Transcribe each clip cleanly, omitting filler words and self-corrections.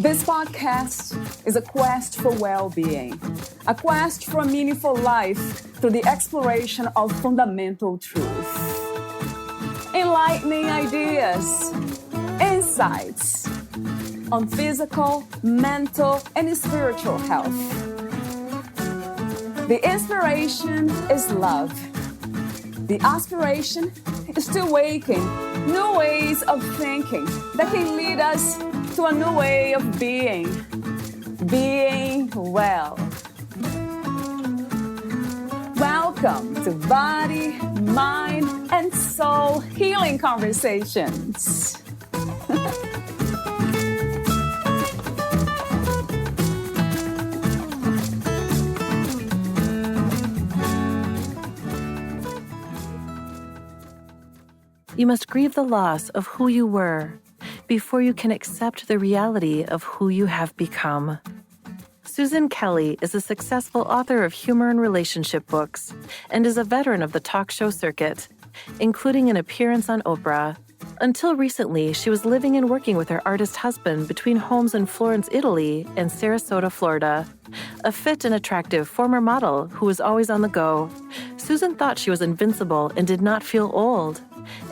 This podcast is a quest for well-being, a quest for a meaningful life through the exploration of fundamental truth. Enlightening ideas, insights on physical, mental, and spiritual health. The inspiration is love. The aspiration is to awaken new ways of thinking that can lead us to a new way of being well. Welcome to Body, Mind, and Soul Healing Conversations. You must grieve the loss of who you were before you can accept the reality of who you have become. Susan Kelley is a successful author of humor and relationship books and is a veteran of the talk show circuit, including an appearance on Oprah. Until recently, she was living and working with her artist husband between homes in Florence, Italy, and Sarasota, Florida. A fit and attractive former model who was always on the go, Susan thought she was invincible and did not feel old.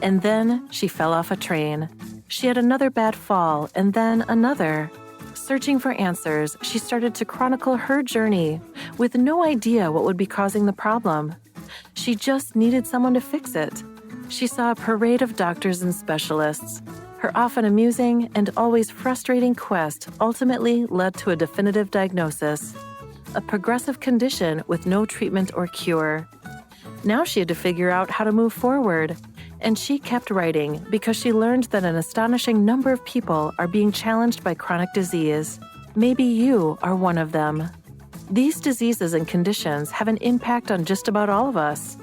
And then she fell off a train. She had another bad fall, and then another. Searching for answers, she started to chronicle her journey with no idea what would be causing the problem. She just needed someone to fix it. She saw a parade of doctors and specialists. Her often amusing and always frustrating quest ultimately led to a definitive diagnosis, a progressive condition with no treatment or cure. Now she had to figure out how to move forward. And she kept writing because she learned that an astonishing number of people are being challenged by chronic disease. Maybe you are one of them. These diseases and conditions have an impact on just about all of us.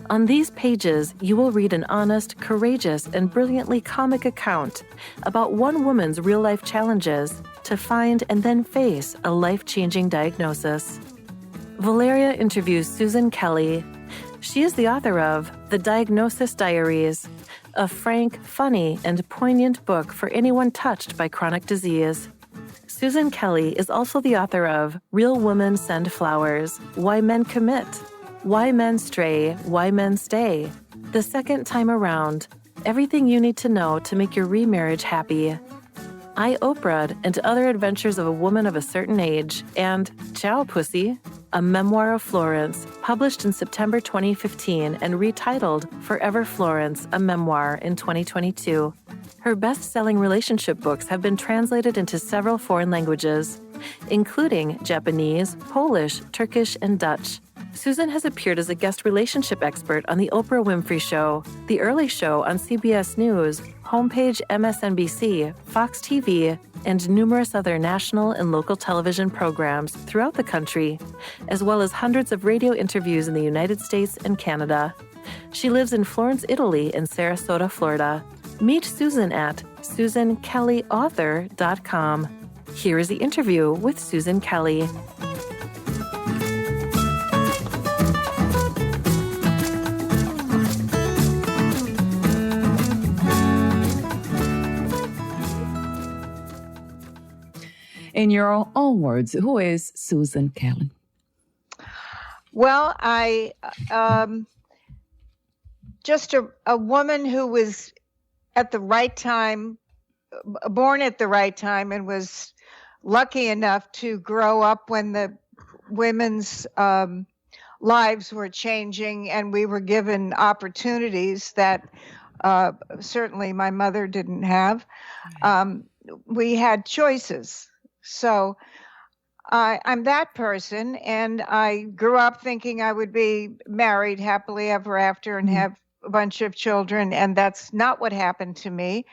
On these pages, you will read an honest, courageous, and brilliantly comic account about one woman's real-life challenges to find and then face a life-changing diagnosis. Valeria interviews Susan Kelley. She is the author of The Diagnosis Diaries, a frank, funny, and poignant book for anyone touched by chronic disease. Susan Kelley is also the author of Real Women Send Flowers, Why Men Commit, Why Men Stray, Why Men Stay, The Second Time Around, Everything You Need to Know to Make Your Remarriage Happy, I, Oprah, and Other Adventures of a Woman of a Certain Age, and Ciao, Pussy, a memoir of Florence, published in September 2015 and retitled Forever Florence, a memoir in 2022. Her best-selling relationship books have been translated into several foreign languages, including Japanese, Polish, Turkish, and Dutch. Susan has appeared as a guest relationship expert on The Oprah Winfrey Show, The Early Show on CBS News, Homepage MSNBC, Fox TV, and numerous other national and local television programs throughout the country, as well as hundreds of radio interviews in the United States and Canada. She lives in Florence, Italy, and Sarasota, Florida. Meet Susan at SusanKelleyAuthor.com. Here is the interview with Susan Kelley. In your own words, who is Susan Kelley? Well, I just a woman who was at the right time, born at the right time, and was lucky enough to grow up when the women's lives were changing, and we were given opportunities that certainly my mother didn't have. We had choices. So I'm that person, and I grew up thinking I would be married happily ever after and have a bunch of children, and that's not what happened to me.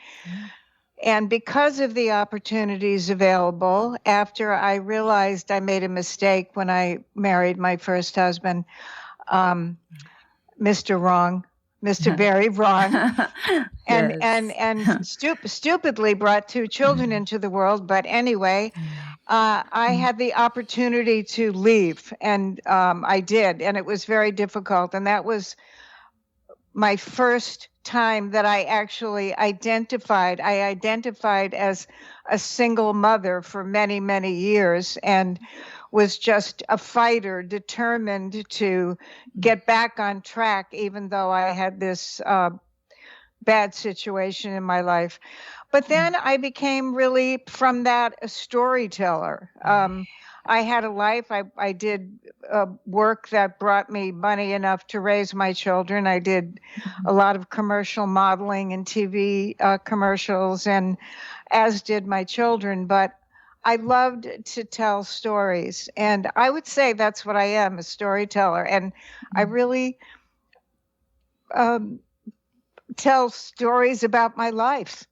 And because of the opportunities available, after I realized I made a mistake when I married my first husband, Mr. Wrong, Mr. Very Wrong, and stupidly brought two children into the world. But anyway, I had the opportunity to leave, and I did, and it was very difficult. And that was my first time that I actually identified. I identified as a single mother for many, many years and was just a fighter, determined to get back on track, even though I had this bad situation in my life. But then I became really, from that, a storyteller. I had a life. I did work that brought me money enough to raise my children. I did a lot of commercial modeling and TV commercials, and as did my children. But I loved to tell stories. And I would say that's what I am, a storyteller. And I really tell stories about my life.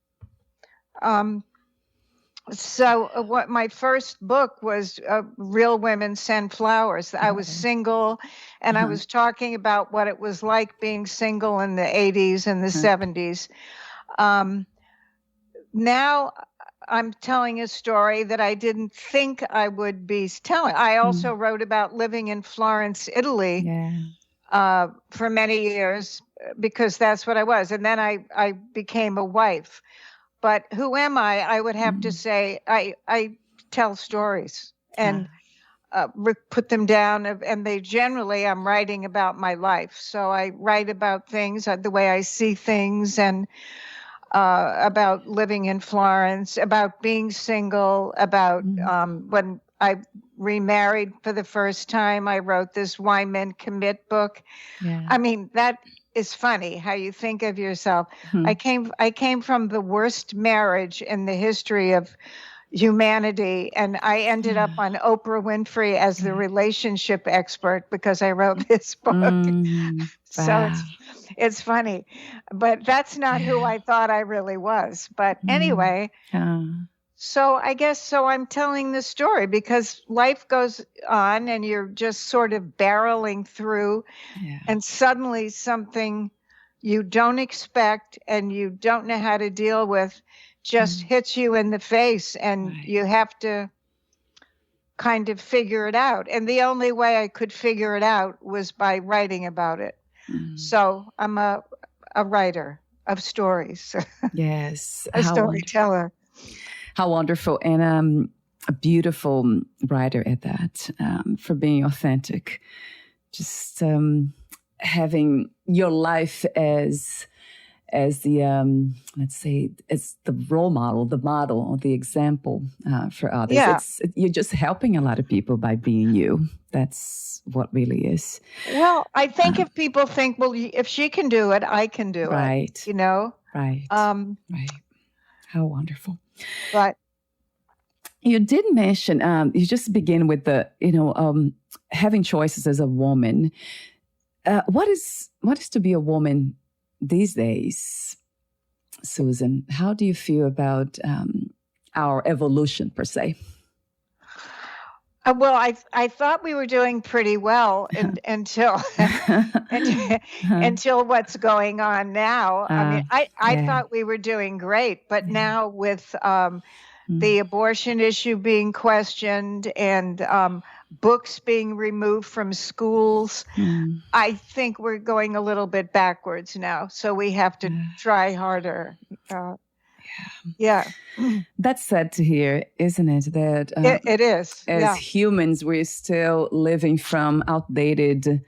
So what my first book was Real Women Send Flowers. I was single, and I was talking about what it was like being single in the 80s and the 70s. Now I'm telling a story that I didn't think I would be telling. I also wrote about living in Florence, Italy for many years, because that's what I was. And then I became a wife. But who am I? I would have to say I tell stories and put them down. And they generally, I'm writing about my life. So I write about things, the way I see things, and about living in Florence, about being single, about when I remarried for the first time. I wrote this Why Men Commit book. I mean, that is funny how you think of yourself. I came from the worst marriage in the history of humanity, and I ended up on Oprah Winfrey as the relationship expert because I wrote this book. So it's funny, but that's not who I thought I really was. But anyway, so I guess I'm telling the story because life goes on and you're just sort of barreling through, and suddenly something you don't expect and you don't know how to deal with just hits you in the face, and you have to kind of figure it out. And the only way I could figure it out was by writing about it. So I'm a writer of stories. Yes. A storyteller. How wonderful. And a beautiful writer at that, for being authentic. Just having your life as the, let's say, as the role model, the model, the example for others. Yeah. You're just helping a lot of people by being you. That's what really is. Well, I think if people think, well, if she can do it, I can do it. You know? Right. Right. How wonderful. But you did mention, you just begin with the, having choices as a woman. What is to be a woman these days, Susan? How do you feel about our evolution per se? Well, I thought we were doing pretty well until until what's going on now. I mean, I thought we were doing great, but now with the abortion issue being questioned and books being removed from schools, I think we're going a little bit backwards now. So we have to try harder. That's sad to hear, isn't it? That it is. As humans, we're still living from outdated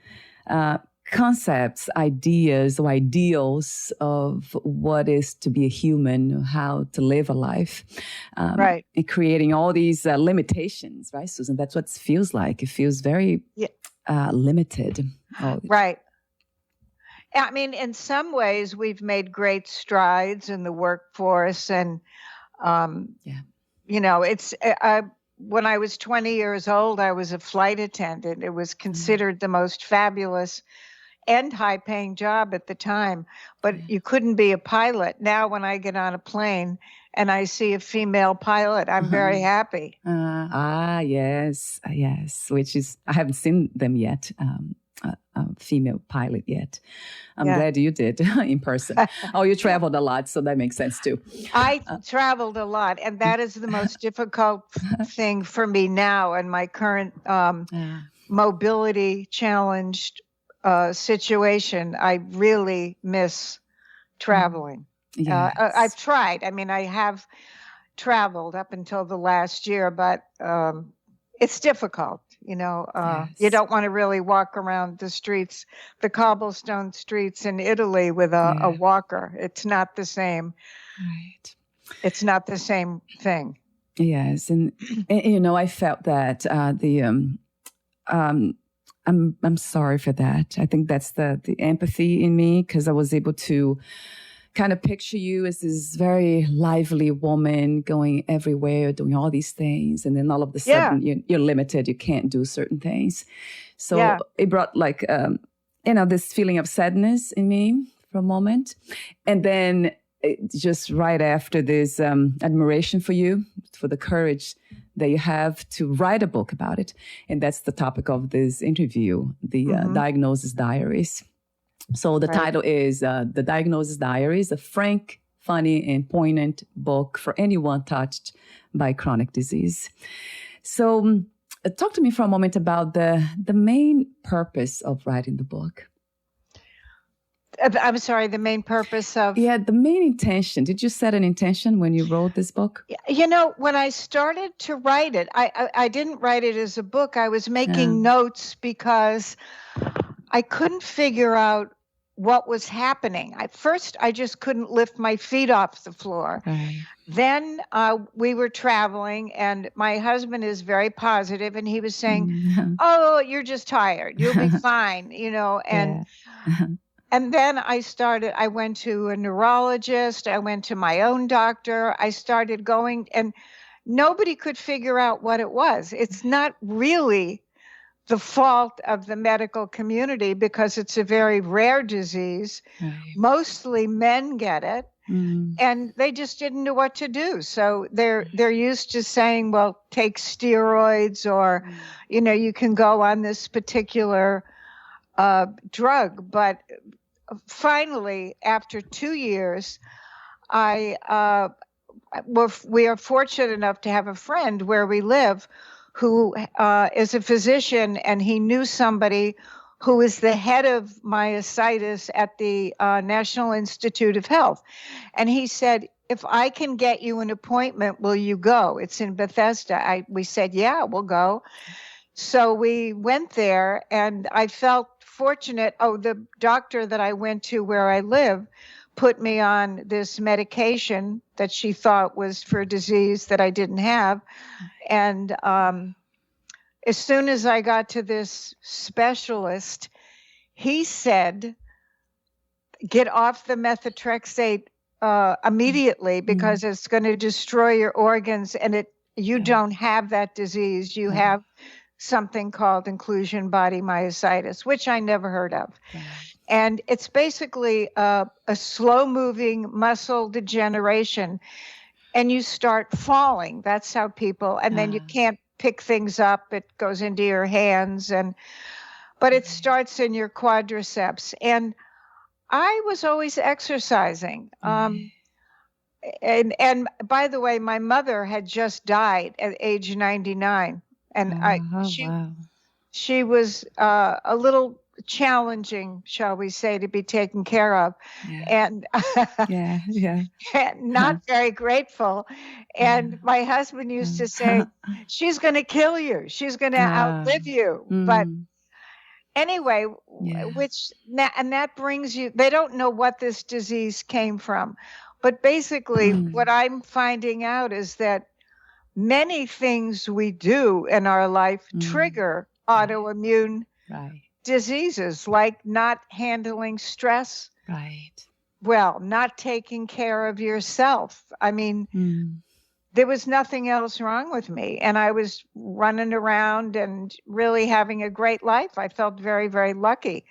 concepts, ideas, or ideals of what is to be a human, how to live a life, right? And creating all these limitations, right, Susan? That's what it feels like. It feels very limited. Right. I mean, in some ways, we've made great strides in the workforce, and it's. When I was 20 years old, I was a flight attendant. It was considered the most fabulous and high-paying job at the time, but you couldn't be a pilot. Now, when I get on a plane and I see a female pilot, I'm very happy. Yes, which is, I haven't seen them yet. A female pilot yet. I'm glad you did in person. Oh, you traveled a lot, so that makes sense too. I traveled a lot, and that is the most difficult thing for me now in my current mobility challenged situation, I really miss traveling. Yes. I've tried. I mean, I have traveled up until the last year, but it's difficult. You Yes. don't want to really walk around the streets, the cobblestone streets in Italy with a walker. It's not the same. Right. It's not the same thing. Yes, and I felt that I'm sorry for that. I think that's the empathy in me, because I was able to kind of picture you as this very lively woman going everywhere, doing all these things, and then all of a sudden you're limited. You can't do certain things. So it brought like this feeling of sadness in me for a moment, and then just right after this admiration for you, for the courage that you have to write a book about it. And that's the topic of this interview, the Diagnosis Diaries. So the title is The Diagnosis Diaries, a frank, funny, and poignant book for anyone touched by chronic disease. So talk to me for a moment about the main purpose of writing the book. I'm sorry, the main purpose of... Yeah, the main intention. Did you set an intention when you wrote this book? When I started to write it, I didn't write it as a book. I was making notes because I couldn't figure out what was happening. At first, I just couldn't lift my feet off the floor. Right. Then we were traveling, and my husband is very positive, and he was saying, "Oh, you're just tired. You'll be fine," and... And then I went to a neurologist, I went to my own doctor, I started going, and nobody could figure out what it was. It's not really the fault of the medical community because it's a very rare disease. Right. Mostly men get it, and they just didn't know what to do. So they're used to saying, well, take steroids, or, you can go on this particular drug. But finally, after 2 years, we are fortunate enough to have a friend where we live who is a physician, and he knew somebody who is the head of myositis at the National Institute of Health. And he said, if I can get you an appointment, will you go? It's in Bethesda. We said, yeah, we'll go. So we went there, and I felt fortunate. The doctor that I went to where I live put me on this medication that she thought was for a disease that I didn't have. And as soon as I got to this specialist, he said, get off the methotrexate immediately, because it's going to destroy your organs, and you don't have that disease. You have something called inclusion body myositis, which I never heard of. Yeah. And it's basically a slow-moving muscle degeneration, and you start falling. That's how people, and then you can't pick things up. It goes into your hands, but it starts in your quadriceps. And I was always exercising. And by the way, my mother had just died at age 99. And she was a little challenging, shall we say, to be taken care of, and and not very grateful. And my husband used to say, "She's going to kill you. She's going to outlive you." But anyway, that brings you. They don't know what this disease came from, but basically, what I'm finding out is that many things we do in our life trigger autoimmune diseases, like not handling stress. Right. Well, not taking care of yourself. I mean, there was nothing else wrong with me, and I was running around and really having a great life. I felt very, very lucky.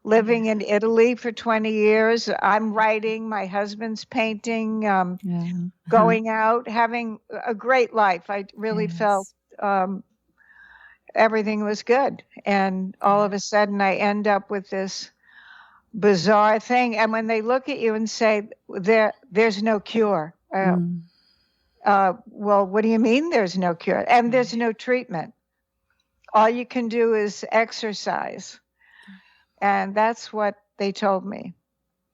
Living in Italy for 20 years, I'm writing, my husband's painting, going out, having a great life. I really felt everything was good. And all of a sudden I end up with this bizarre thing. And when they look at you and say, there's no cure. Well, what do you mean there's no cure? And there's no treatment. All you can do is exercise. And that's what they told me.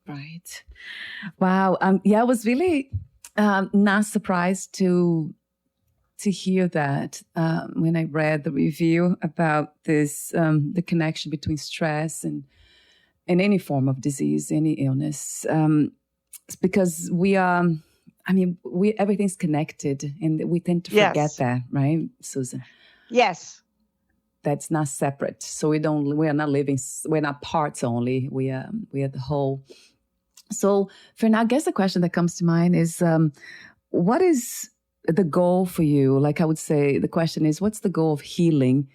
Right. Wow. Yeah, I was really not surprised to hear that when I read the review about this, the connection between stress and any form of disease, any illness. It's because we are, everything's connected, and we tend to forget that, right, Susan? Yes. That's not separate. So we are not living, we're not parts only. We are the whole. So for now, I guess the question that comes to mind is, what is the goal for you? Like I would say, the question is, what's the goal of healing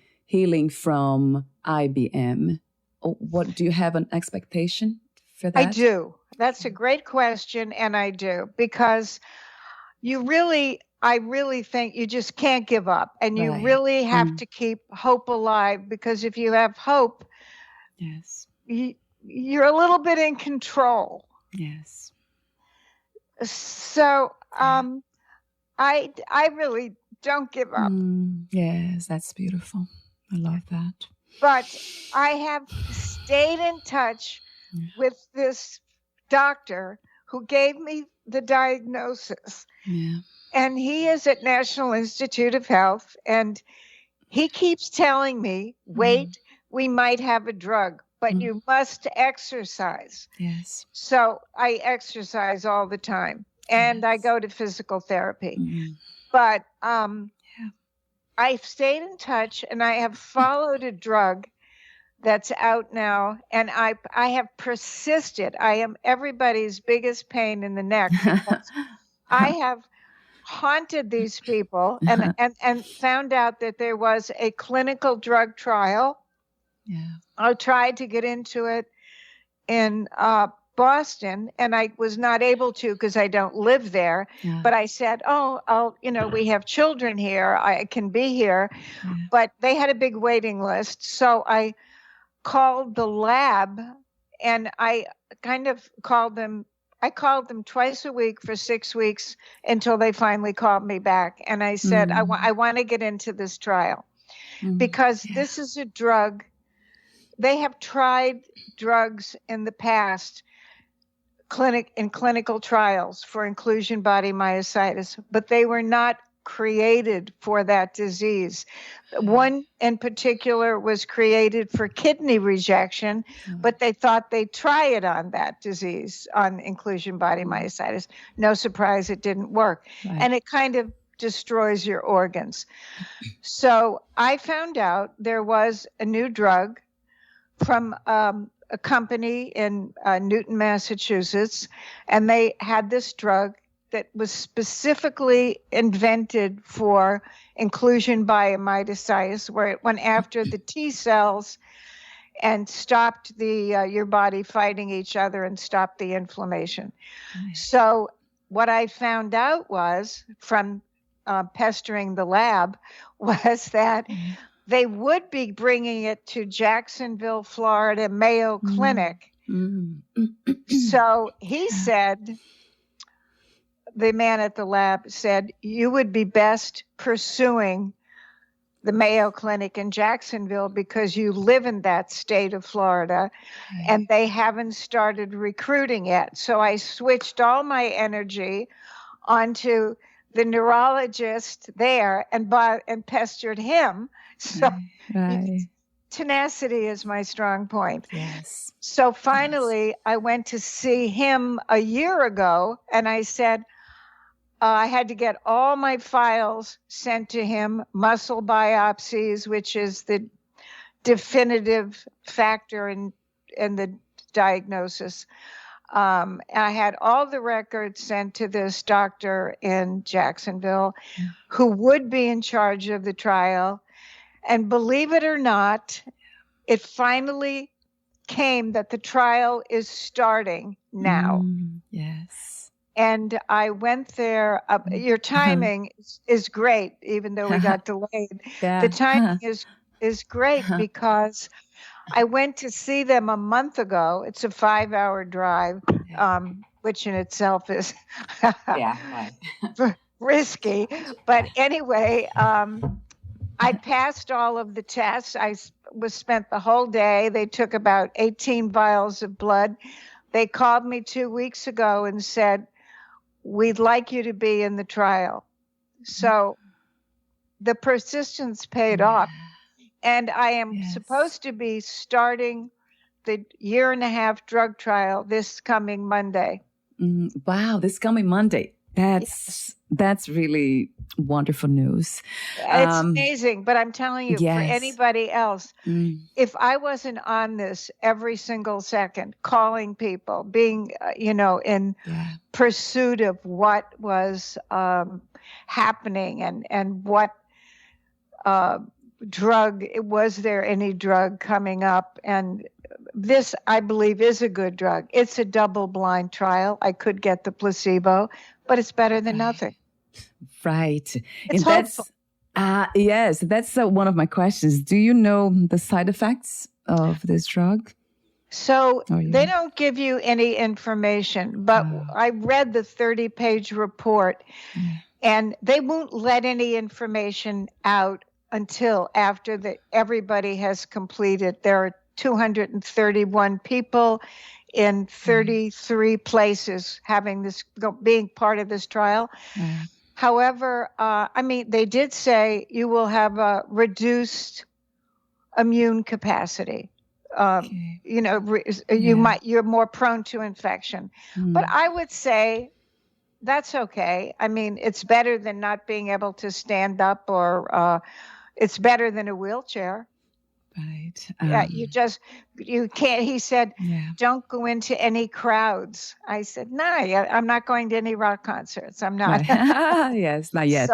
from IBM? What do you have an expectation for that? I do. That's a great question, and I do, because I really think you just can't give up, and you really have to keep hope alive, because if you have hope, yes, you're a little bit in control. Yes. So I really don't give up. Yes, that's beautiful. I love that. But I have stayed in touch with this doctor who gave me the diagnosis. Yeah. And he is at National Institute of Health, and he keeps telling me, wait, we might have a drug, but you must exercise. Yes. So I exercise all the time, and I go to physical therapy. But I've stayed in touch, and I have followed a drug that's out now, and I have persisted. I am everybody's biggest pain in the neck, because I have haunted these people and found out that there was a clinical drug trial. Yeah. I tried to get into it in Boston, and I was not able to because I don't live there. Yeah. But I said, we have children here. I can be here. Yeah. But they had a big waiting list. So I called the lab, and I kind of called them. I called them twice a week for 6 weeks until they finally called me back. And I said, I want to get into this trial because this is a drug. They have tried drugs in the past in clinical trials for inclusion body myositis, but they were not created for that disease. One in particular was created for kidney rejection, but they thought they'd try it on that disease, on inclusion body myositis. No surprise, it didn't work. Right. And it kind of destroys your organs. So I found out there was a new drug from a company in Newton, Massachusetts, and they had this drug that was specifically invented for inclusion by myositis, where it went after the T cells and stopped your body fighting each other and stopped the inflammation. Nice. So what I found out was from pestering the lab was that they would be bringing it to Jacksonville, Florida, Mayo Clinic. So he said, the man at the lab said, you would be best pursuing the Mayo Clinic in Jacksonville because you live in that state of Florida, and they haven't started recruiting yet. So I switched all my energy onto the neurologist there and pestered him. So tenacity is my strong point. Yes. So finally, I went to see him a year ago, and I said, I had to get all my files sent to him, muscle biopsies, which is the definitive factor in the diagnosis. I had all the records sent to this doctor in Jacksonville who would be in charge of the trial. And believe it or not, it finally came that the trial is starting now. Yes. And I went there. Your timing is great, even though we got delayed. The timing is great because I went to see them a month ago. It's a 5-hour drive, which in itself is risky. But anyway, I passed all of the tests. I was spent the whole day. They took about 18 vials of blood. They called me 2 weeks ago and said, we'd like you to be in the trial. So the persistence paid off. And I am supposed to be starting the 1.5-year drug trial this coming Monday. Wow, this coming Monday. That's really wonderful news. It's amazing, but I'm telling you, for Yes. anybody else, if I wasn't on this every single second, calling people, being, in pursuit of what was happening and what drug, was there any drug coming up? And this, I believe, is a good drug. It's a double-blind trial. I could get the placebo, but it's better than nothing. Right. It's and hopeful. Yes, that's one of my questions. Do you know the side effects of this drug? So they don't give you any information, but I read the 30-page report, and they won't let any information out until after everybody has completed. There are 231 people in 33 places being part of this trial. However, they did say you will have a reduced immune capacity. You're more prone to infection. But I would say that's okay. I mean, it's better than not being able to stand up, or it's better than a wheelchair. Right. You can't, he said, don't go into any crowds. I said, no, I'm not going to any rock concerts. I'm not. Yes, not yet.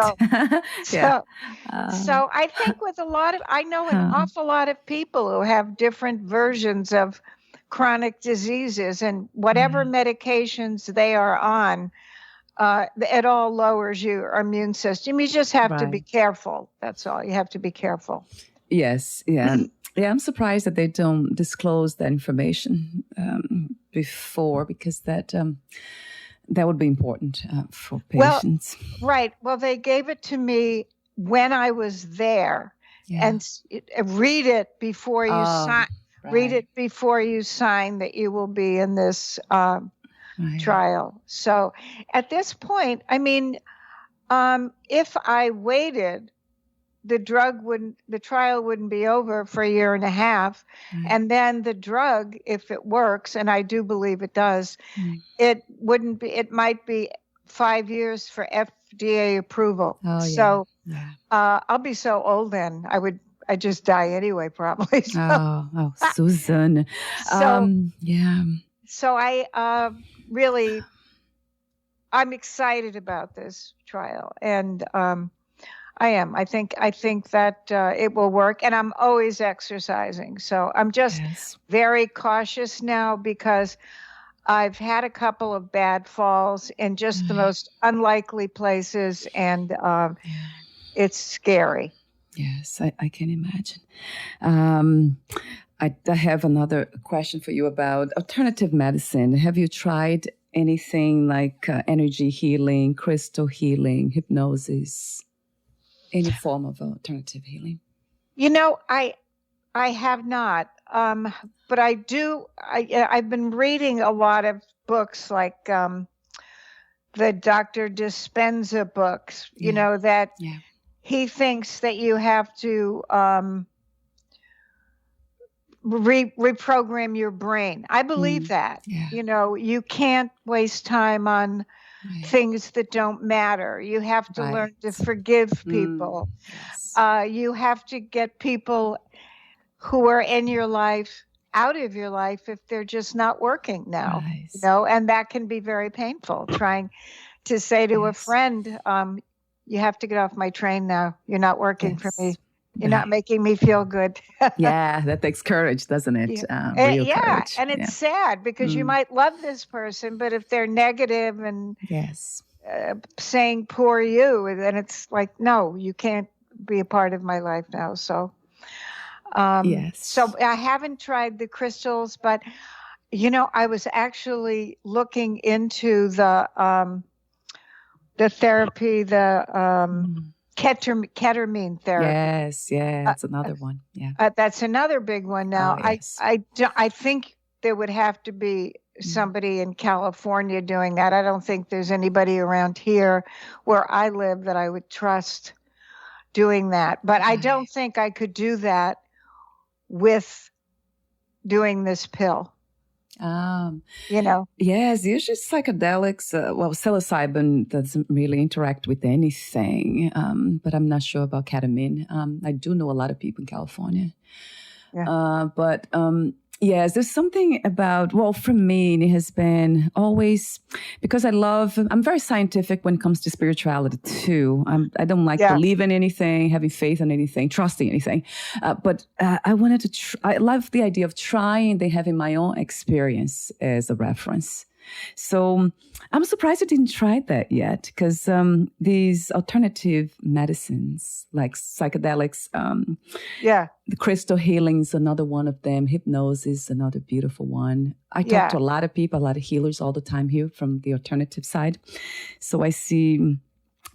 So I think with I know an awful lot of people who have different versions of chronic diseases, and whatever medications they are on, it all lowers your immune system. You just have to be careful. That's all. You have to be careful. Yes, yeah. I'm surprised that they don't disclose that information before, because that would be important for patients. Well, right. Well, they gave it to me when I was there, and read it before you sign. Right. Read it before you sign that you will be in this trial. So at this point, if I waited, the trial wouldn't be over for 1.5 years. And then the drug, if it works, and I do believe it does, it might be 5 years for FDA approval. I'll be so old then. I'd just die anyway, probably. So, Susan. So I really, I'm excited about this trial, and I am. I think that it will work, and I'm always exercising. So I'm just very cautious now, because I've had a couple of bad falls in just the most unlikely places, and it's scary. Yes, I can imagine. I have another question for you about alternative medicine. Have you tried anything like energy healing, crystal healing, hypnosis? Any form of alternative healing? I have not, but I do. I've been reading a lot of books, like the Dr. Dispenza books. That he thinks that you have to reprogram your brain. I believe that. You can't waste time on things that don't matter. You have to learn to forgive people. You have to get people who are in your life out of your life if they're just not working now. And that can be very painful, trying to say to a friend, you have to get off my train now. You're not working for me. You're not making me feel good. That takes courage, doesn't it? Real courage. And it's sad, because you might love this person, but if they're negative and saying poor you, then it's like, no, you can't be a part of my life now. So, so I haven't tried the crystals, but I was actually looking into the therapy, the ketamine therapy. Yes, yeah, that's another one. Yeah. That's another big one now. Oh, yes. I think there would have to be somebody in California doing that. I don't think there's anybody around here where I live that I would trust doing that. But I don't think I could do that with doing this pill. Yes, usually psychedelics, psilocybin doesn't really interact with anything, but I'm not sure about ketamine. I do know a lot of people in California. But yes, there's something about, for me, it has been always, because I'm very scientific when it comes to spirituality too. I don't like believing anything, having faith in anything, trusting anything. But I wanted to, I love the idea of trying, then having my own experience as a reference. So I'm surprised I didn't try that yet, because these alternative medicines like psychedelics, the crystal healing is another one of them. Hypnosis is another beautiful one. I talk to a lot of people, a lot of healers all the time here from the alternative side. So I see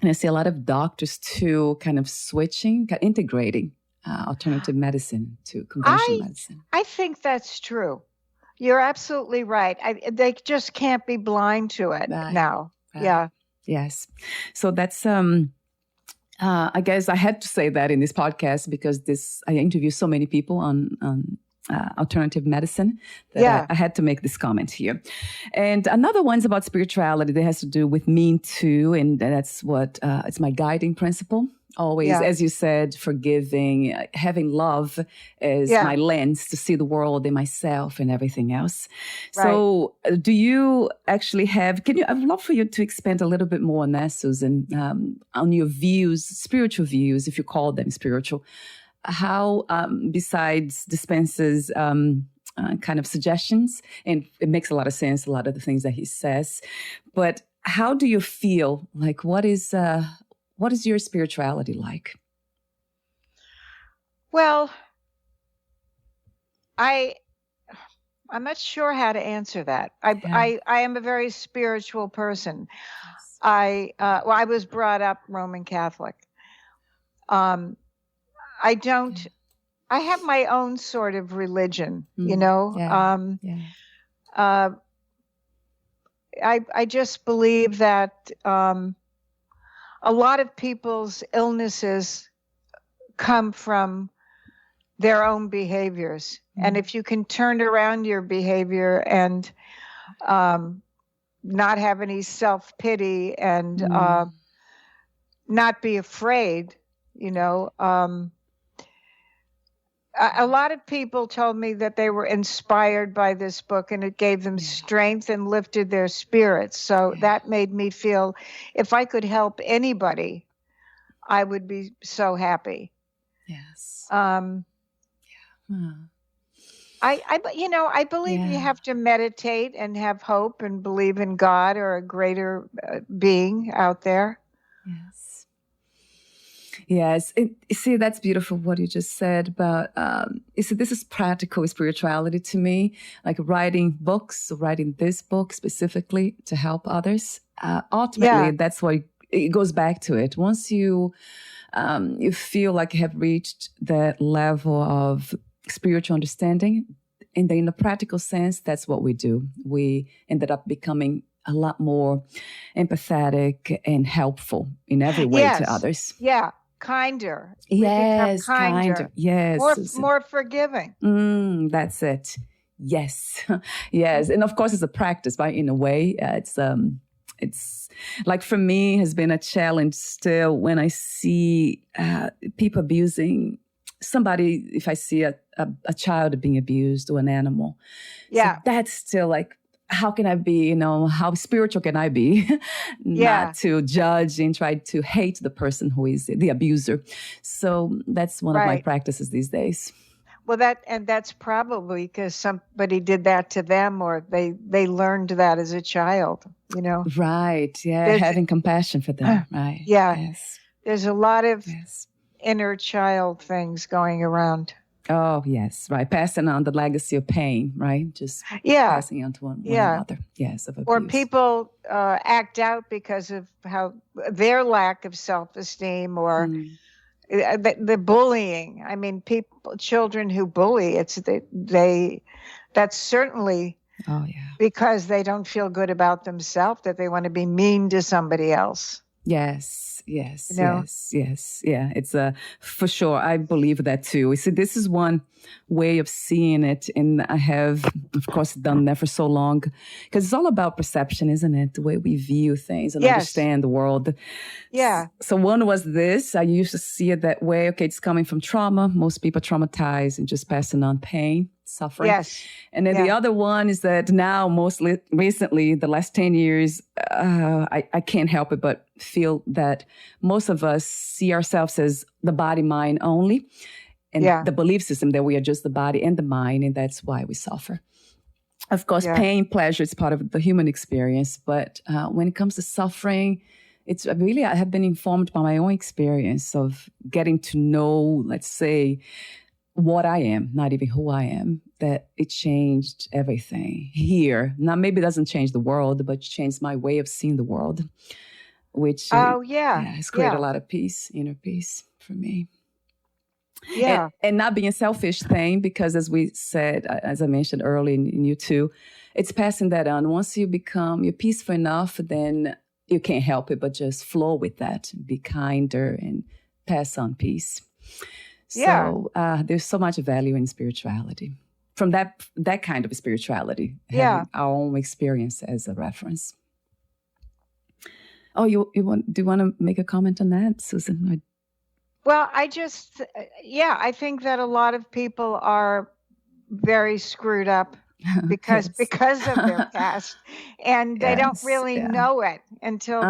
a lot of doctors too kind of switching, integrating alternative medicine to conventional medicine. I think that's true. You're absolutely right. They just can't be blind to it now. Yeah. Yes. So that's, I guess I had to say that in this podcast because I interview so many people on alternative medicine that I had to make this comment here. And another one's about spirituality that has to do with me too. And that's what, it's my guiding principle. Always, as you said, forgiving, having love as my lens to see the world and myself and everything else. Right. So do you actually I'd love for you to expand a little bit more on that, Susan, on your views, spiritual views, if you call them spiritual, how, besides Dispenza's kind of suggestions, and it makes a lot of sense, a lot of the things that he says, but how do you feel? Like, what is your spirituality like? Well, I'm not sure how to answer that. I am a very spiritual person. Yes. I was brought up Roman Catholic. I have my own sort of religion, you know. I just believe that a lot of people's illnesses come from their own behaviors. And if you can turn around your behavior and not have any self-pity and not be afraid, you know. A lot of people told me that they were inspired by this book and it gave them strength and lifted their spirits. So that made me feel if I could help anybody, I would be so happy. Yes. I believe you have to meditate and have hope and believe in God or a greater being out there. Yes. Yes. See, that's beautiful what you just said about, this is practical spirituality to me, like writing this book specifically to help others. Ultimately, that's what it goes back to it. Once you feel like you have reached that level of spiritual understanding, and then in a practical sense, that's what we do. We ended up becoming a lot more empathetic and helpful in every way to others. Yeah. Kinder. Yes, kinder. Yes. More forgiving. That's it. Yes. Yes. And of course, it's a practice, but in a way, it's like for me has been a challenge still when I see people abusing somebody, if I see a child being abused or an animal. Yeah. So that's still like, how can I be, how spiritual can I be? Not to judge and try to hate the person who is the abuser. So that's one of my practices these days. Well, that's probably because somebody did that to them or they learned that as a child, Right. Yeah. Having compassion for them. Right. Yeah. Yes. There's a lot of inner child things going around. Oh, yes, right. Passing on the legacy of pain, right? Just Yeah. passing on to one Yeah. another. Yes, of abuse. Or people act out because of how their lack of self-esteem, or the bullying. I mean, children who bully, that's certainly Oh, yeah. because they don't feel good about themselves, that they want to be mean to somebody else. Yes, yes, You know? yes. Yeah, it's for sure. I believe that too. You see, this is one way of seeing it. And I have, of course, done that for so long, because it's all about perception, isn't it? The way we view things and understand the world. Yeah. So one was this. I used to see it that way. Okay, it's coming from trauma. Most people are traumatized and just passing on pain, suffering. Yes. And then the other one is that now, mostly recently, the last 10 years, I can't help it but feel that most of us see ourselves as the body, mind only. And the belief system that we are just the body and the mind, and that's why we suffer. Of course, pain, pleasure is part of the human experience. But when it comes to suffering, it's really, I have been informed by my own experience of getting to know, let's say, what I am, not even who I am, that it changed everything here. Now, maybe it doesn't change the world, but it changed my way of seeing the world, which has created a lot of peace, inner peace for me. Yeah. And not being a selfish thing, because as we said, as I mentioned earlier in you too, it's passing that on. Once you're peaceful enough, then you can't help it but just flow with that, be kinder and pass on peace. So there's so much value in spirituality, from that kind of spirituality, having our own experience as a reference. Oh, do you want to make a comment on that, Susan? Well, I think that a lot of people are very screwed up because of their past, and they don't really know it until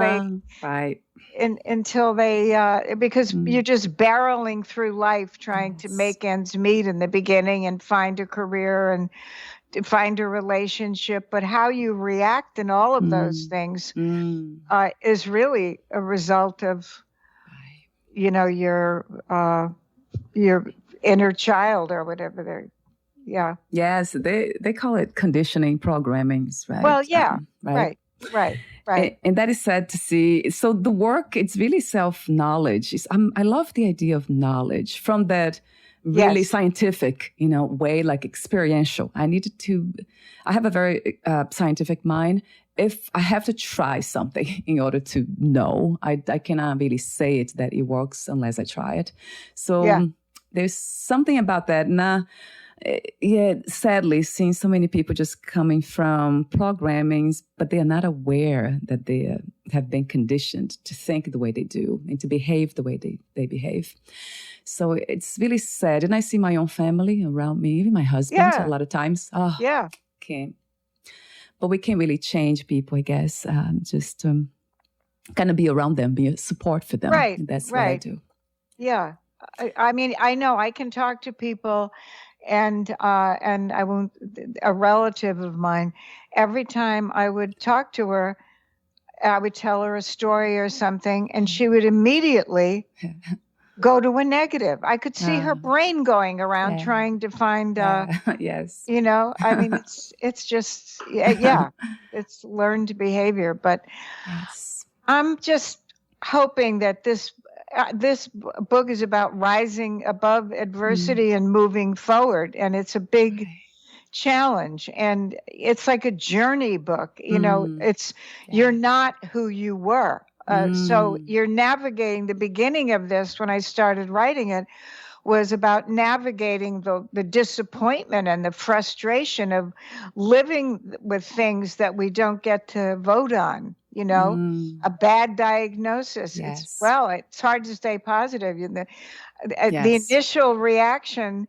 because you're just barreling through life trying to make ends meet in the beginning and find a career and find a relationship. But how you react in all of those things is really a result of your inner child or whatever. Yes, they call it conditioning programmings, right? Well, right. And that is sad to see. So the work, it's really self-knowledge. I love the idea of knowledge from that really scientific, way, like experiential. I have a very scientific mind. If I have to try something in order to know, I cannot really say it that it works unless I try it. So there's something about that. Sadly, seeing so many people just coming from programmings, but they are not aware that they have been conditioned to think the way they do and to behave the way they behave. So it's really sad. And I see my own family around me, even my husband, a lot of times. Can't. But we can't really change people, I guess. Just kind of be around them, be a support for them. Right. And that's what I do. Yeah. I mean, I know I can talk to people, and I won't. A relative of mine, every time I would talk to her, I would tell her a story or something, and she would immediately go to a negative. I could see her brain going around trying to find, yes. I mean, it's just, it's learned behavior. But I'm just hoping that this book is about rising above adversity and moving forward. And it's a big challenge. And it's like a journey book. You're not who you were. So you're navigating. The beginning of this, when I started writing it, was about navigating the disappointment and the frustration of living with things that we don't get to vote on. A bad diagnosis. Yes. It's hard to stay positive. The initial reaction,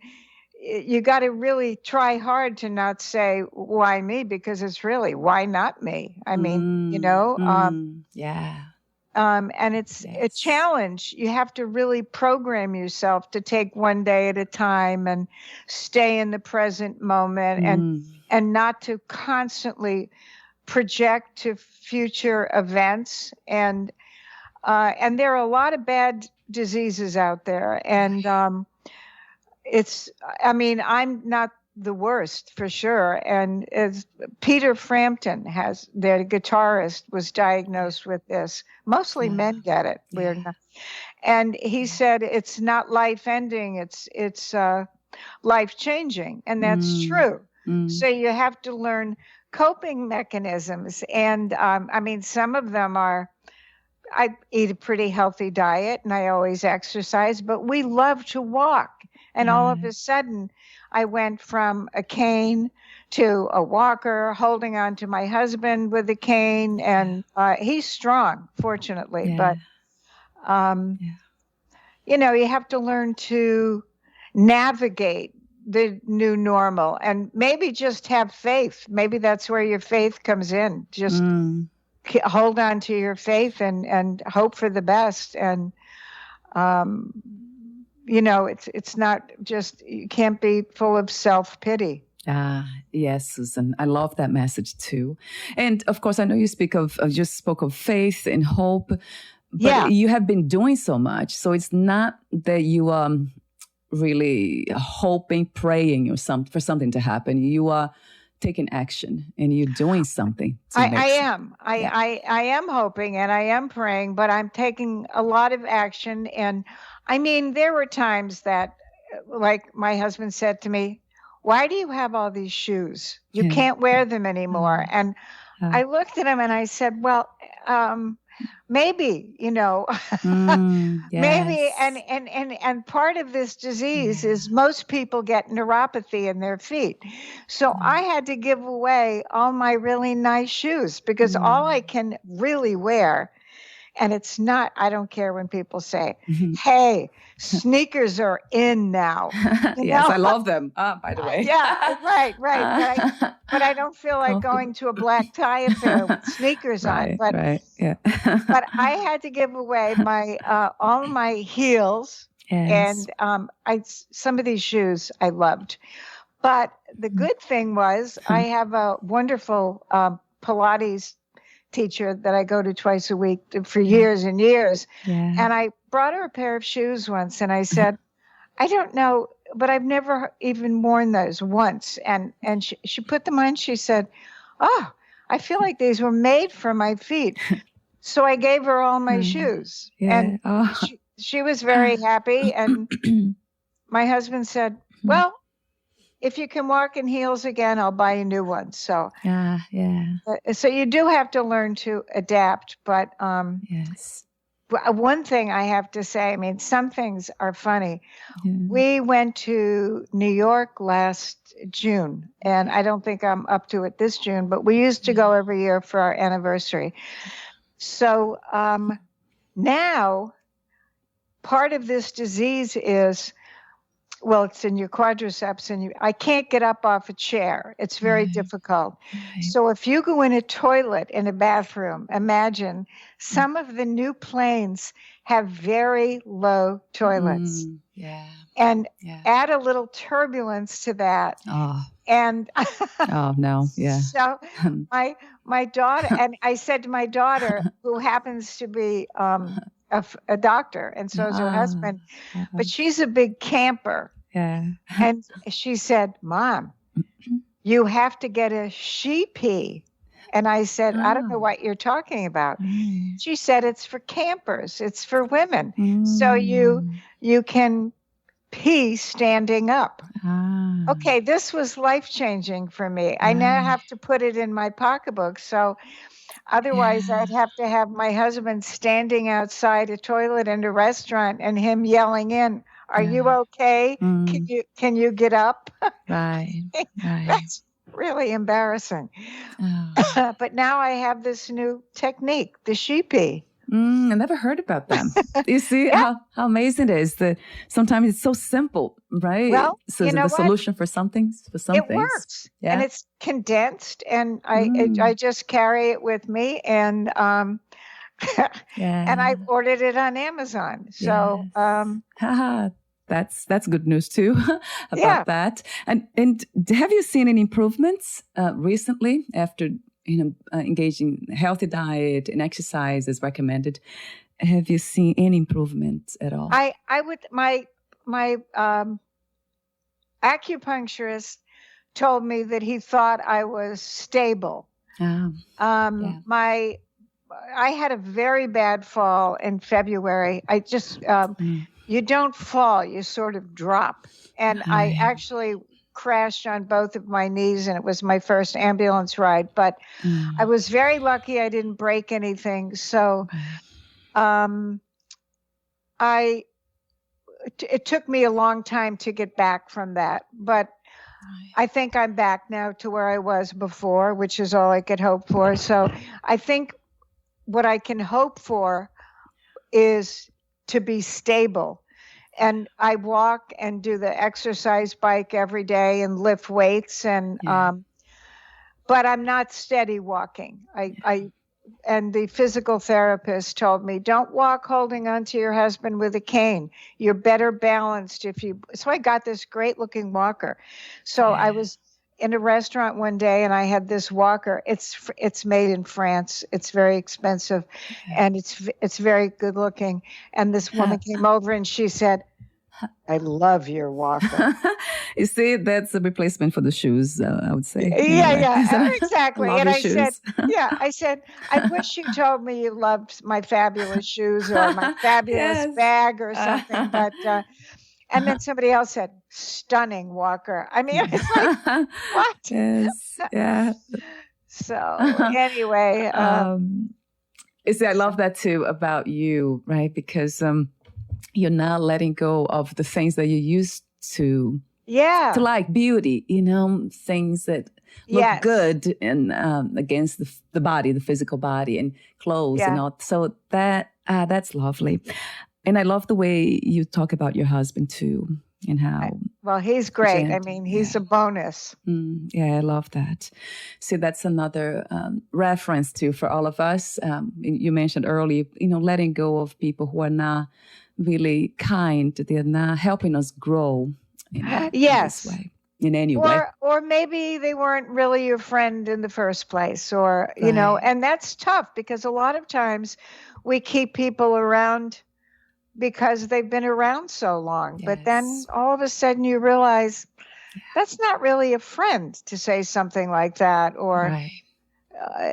you got to really try hard to not say, why me? Because it's really, why not me? I mean, and it's a challenge. You have to really program yourself to take one day at a time and stay in the present moment and not to constantly project to future events. And there are a lot of bad diseases out there. And I mean, I'm not the worst for sure. And as Peter Frampton their guitarist, was diagnosed with this. Mostly men get it. We're not. And he said it's not life ending. It's life changing. And that's true. So you have to learn coping mechanisms. And I mean, some of them are, I eat a pretty healthy diet and I always exercise, but we love to walk. And all of a sudden, I went from a cane to a walker, holding on to my husband with a cane. And he's strong, fortunately. But, you know, you have to learn to navigate the new normal and maybe just have faith. Maybe that's where your faith comes in. Just hold on to your faith and hope for the best. And, you know, it's not just, you can't be full of self-pity. Yes, Susan. I love that message too. And of course, I know you just spoke of faith and hope, but you have been doing so much. So it's not that you are really hoping, praying for something to happen. You are taking action and you're doing something. I am hoping and I am praying, but I'm taking a lot of action. And I mean, there were times that, like my husband said to me, why do you have all these shoes? You can't wear them anymore. And I looked at him and I said, well, maybe, you know, maybe. And part of this disease is most people get neuropathy in their feet. So I had to give away all my really nice shoes because all I can really wear, and it's not, I don't care when people say, hey, sneakers are in now. Yes, I love them, by the way. Yeah, right. But I don't feel like going to a black tie affair with sneakers on. But but I had to give away my all my heels, and some of these shoes I loved. But the good thing was I have a wonderful Pilates teacher that I go to twice a week for years and years. And I brought her a pair of shoes once and I said, I don't know, but I've never even worn those once. And she put them on. She said, oh, I feel like these were made for my feet. So I gave her all my shoes. And she was very happy. And my husband said, well, if you can walk in heels again, I'll buy you new ones. So, so you do have to learn to adapt. But one thing I have to say, I mean, some things are funny. We went to New York last June, and I don't think I'm up to it this June, but we used to go every year for our anniversary. So now part of this disease is, well, it's in your quadriceps, and I can't get up off a chair. It's very difficult. So if you go in a toilet in a bathroom, imagine some of the new planes have very low toilets. And add a little turbulence to that. And so my daughter, and I said to my daughter, who happens to be a doctor, and so is her husband, but she's a big camper. And she said, Mom, you have to get a she-pee. And I said, I don't know what you're talking about. She said, it's for campers. It's for women. So you can pee standing up. Okay, this was life-changing for me. I now have to put it in my pocketbook. So otherwise, I'd have to have my husband standing outside a toilet in a restaurant and him yelling in, are you okay? Can you get up? That's really embarrassing. But now I have this new technique, the she-pee. I never heard about them. You see how amazing it is that sometimes it's so simple, right? Well, so you know the solution for some things, it works, and it's condensed, and I just carry it with me, and and I ordered it on Amazon. So that's good news too about that. And have you seen any improvements recently after engaging healthy diet and exercise as recommended? Have you seen any improvement at all? I would my acupuncturist told me that he thought I was stable. Yeah. I had a very bad fall in February. I just, you don't fall, you sort of drop. And I actually crashed on both of my knees, and it was my first ambulance ride. But I was very lucky I didn't break anything. So it took me a long time to get back from that. But I think I'm back now to where I was before, which is all I could hope for. So I think what I can hope for is to be stable. And I walk and do the exercise bike every day and lift weights. And but I'm not steady walking. And the physical therapist told me, don't walk holding onto your husband with a cane. You're better balanced if you. So I got this great looking walker. So I was in a restaurant one day and I had this walker. It's made in France. It's very expensive and it's very good looking. And this woman came over and she said, I love your walker. You see, that's a replacement for the shoes, I would say. Yeah, exactly. Love And your I shoes. said, I wish you told me you loved my fabulous shoes or my fabulous bag or something. But and then somebody else said, stunning walker. I mean, it's like, what? Yes, yeah. So anyway. You see, I love that too about you, right? Because you're now letting go of the things that you used to like, beauty, things that look good and against the body, the physical body, and clothes and all. So that's lovely. And I love the way you talk about your husband too, and how. Well, he's great. I mean, he's a bonus. I love that. See, that's another reference too for all of us. You mentioned earlier, letting go of people who are not really kind. They're not helping us grow in this way, in any way. Or maybe they weren't really your friend in the first place, or, and that's tough because a lot of times we keep people around because they've been around so long. But then all of a sudden you realize that's not really a friend to say something like that, or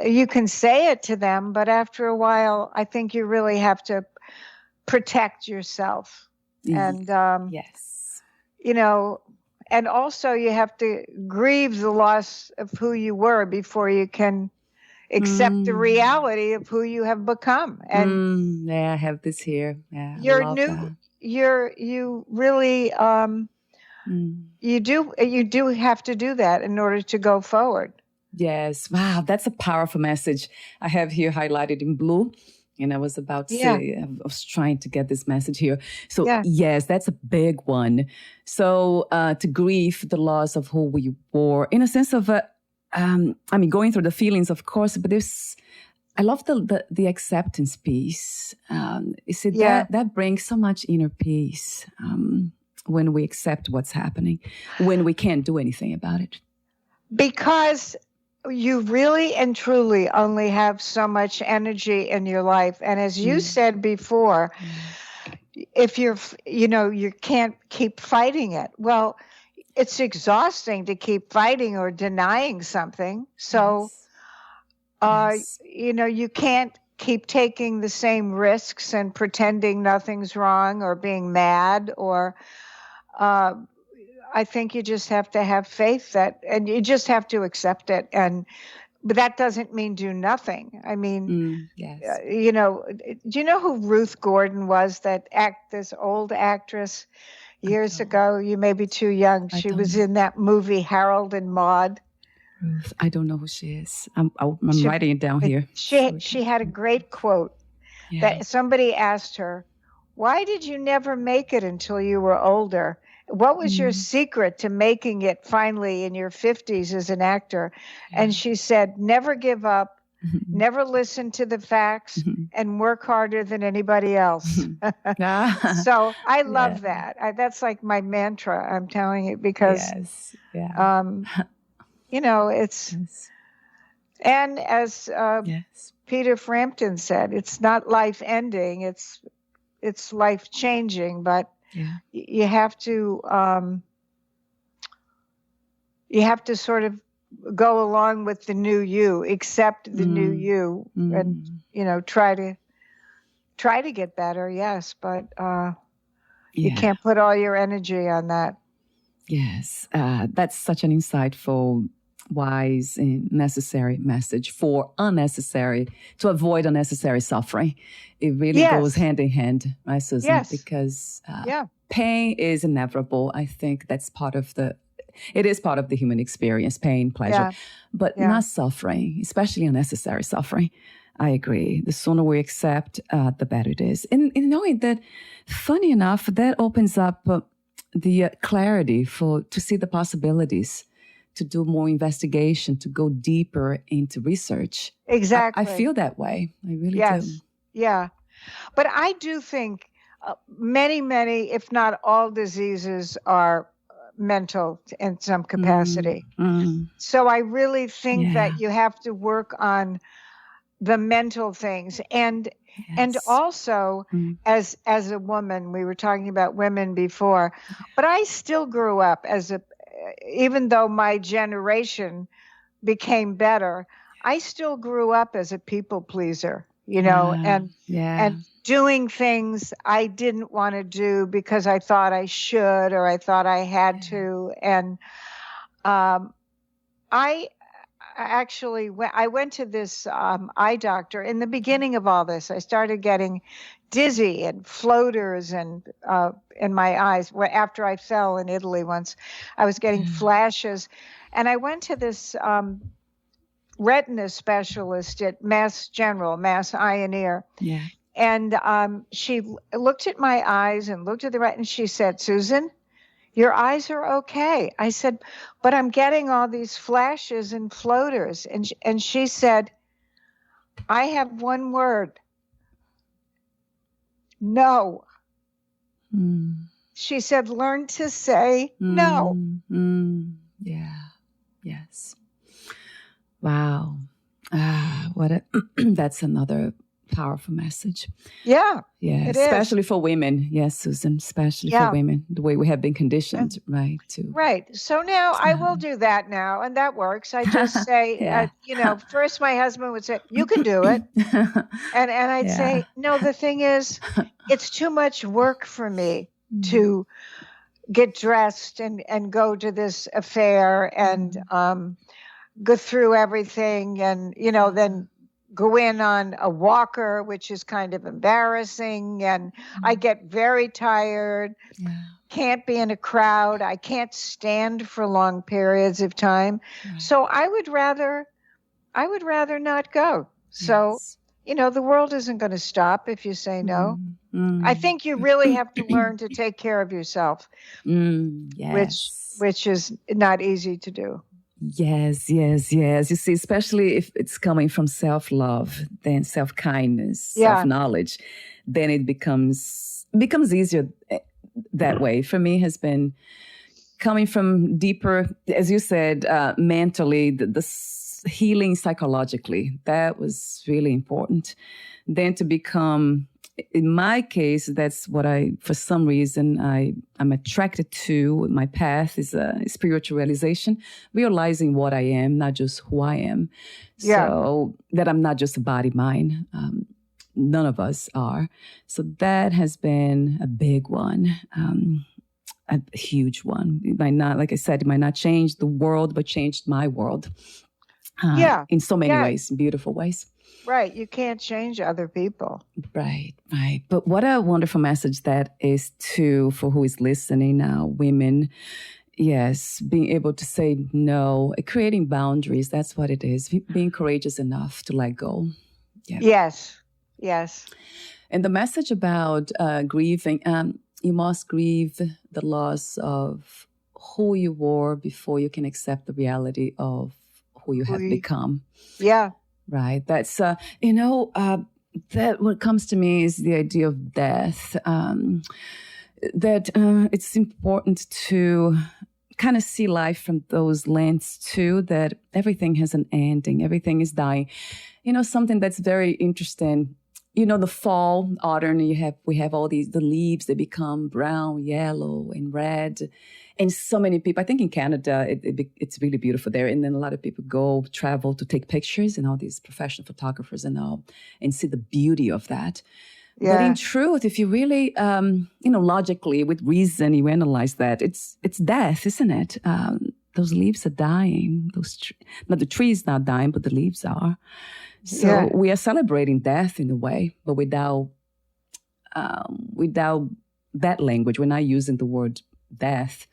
you can say it to them, but after a while, I think you really have to protect yourself. And, and also you have to grieve the loss of who you were before you can accept the reality of who you have become. And I have this here. Yeah, you're new. You really, you do have to do that in order to go forward. Yes. Wow. That's a powerful message. I have here highlighted in blue. And I was about to say, I was trying to get this message here. So yes, that's a big one. So to grieve the loss of who we were, in a sense of, going through the feelings, of course, but I love the acceptance piece. You see, that brings so much inner peace when we accept what's happening, when we can't do anything about it. Because you really and truly only have so much energy in your life. And as you said before, if you can't keep fighting it. Well, it's exhausting to keep fighting or denying something. So, you can't keep taking the same risks and pretending nothing's wrong or being mad or, I think you just have to have faith and you just have to accept it. But that doesn't mean do nothing. I mean, do you know who Ruth Gordon was? This old actress years ago. You may be too young. She was in that movie Harold and Maude. Ruth, I don't know who she is. I'm writing it down here. She had a great quote that somebody asked her, "Why did you never make it until you were older? What was your secret to making it finally in your 50s as an actor?" And she said, "Never give up, never listen to the facts, and work harder than anybody else." So I love that. That's like my mantra, I'm telling you, because, it's, and as Peter Frampton said, it's not life ending, it's life changing, but you have to you have to sort of go along with the new you, accept the new you, and try to get better. Yes, but you can't put all your energy on that. Yes, that's such an insightful, wise, and necessary message to avoid unnecessary suffering. It really goes hand in hand, right, Susan? Yes. Because pain is inevitable. I think that's it is part of the human experience, pain, pleasure, but not suffering, especially unnecessary suffering. I agree. The sooner we accept, the better it is. And knowing that, funny enough, that opens up the clarity to see the possibilities, to do more investigation, to go deeper into research. Exactly. I feel that way. I really do. Yeah. But I do think many, if not all diseases are mental in some capacity. So I really think that you have to work on the mental things. And also as a woman, we were talking about women before, but I still grew up even though my generation became better, I still grew up as a people pleaser, and doing things I didn't want to do because I thought I should, or I thought I had to. And I went to this eye doctor in the beginning of all this. I started getting dizzy and floaters and in my eyes. After I fell in Italy once, I was getting flashes, and I went to this retina specialist at Mass Eye and Ear. Yeah. And she looked at my eyes and looked at the retina, and she said, "Susan, your eyes are okay." I said, "But I'm getting all these flashes and floaters." And she said, "I have one word. No." She said, "Learn to say no." Yeah. Yes. Wow. That's another powerful message. Yeah. Yeah. Especially for women. Yes, Susan, especially for women, the way we have been conditioned, right? Right. So now I will do that now, and that works. I just say, first my husband would say, "You can do it." and I'd say, "No, the thing is, it's too much work for me to get dressed and go to this affair and go through everything and, then go in on a walker, which is kind of embarrassing. And I get very tired, can't be in a crowd. I can't stand for long periods of time. Right. So I would rather not go. So, the world isn't going to stop if you say no. I think you really have to learn to take care of yourself, which is not easy to do. Yes. You see, especially if it's coming from self-love, then self-kindness, self-knowledge, then it becomes easier that way. For me, has been coming from deeper, as you said, mentally, the healing psychologically. That was really important. Then to become, in my case, that's what for some reason, I'm attracted to. My path is spiritual realization, realizing what I am, not just who I am. So that I'm not just a body, mind. None of us are. So that has been a big one, a huge one. It might not, like I said, it might not change the world, but changed my world. In so many ways, beautiful ways. Right. You can't change other people. Right. But what a wonderful message that is for who is listening now, women. Yes, being able to say no, creating boundaries, that's what it is. Being courageous enough to let go. Yeah. Yes. And the message about grieving, you must grieve the loss of who you were before you can accept the reality of who you have become. Yeah. Right. That's, that what comes to me is the idea of death. That it's important to kind of see life from those lenses too, that everything has an ending, everything is dying. Something that's very interesting. The fall, autumn, we have all the leaves, they become brown, yellow, and red. And so many people, I think in Canada, it's really beautiful there. And then a lot of people travel to take pictures, and all these professional photographers and all, and see the beauty of that. Yeah. But in truth, if you really, logically, with reason, you analyze that, it's death, isn't it? Those leaves are dying. The tree's not dying, but the leaves are. So we are celebrating death in a way, but without that language. We're not using the word death.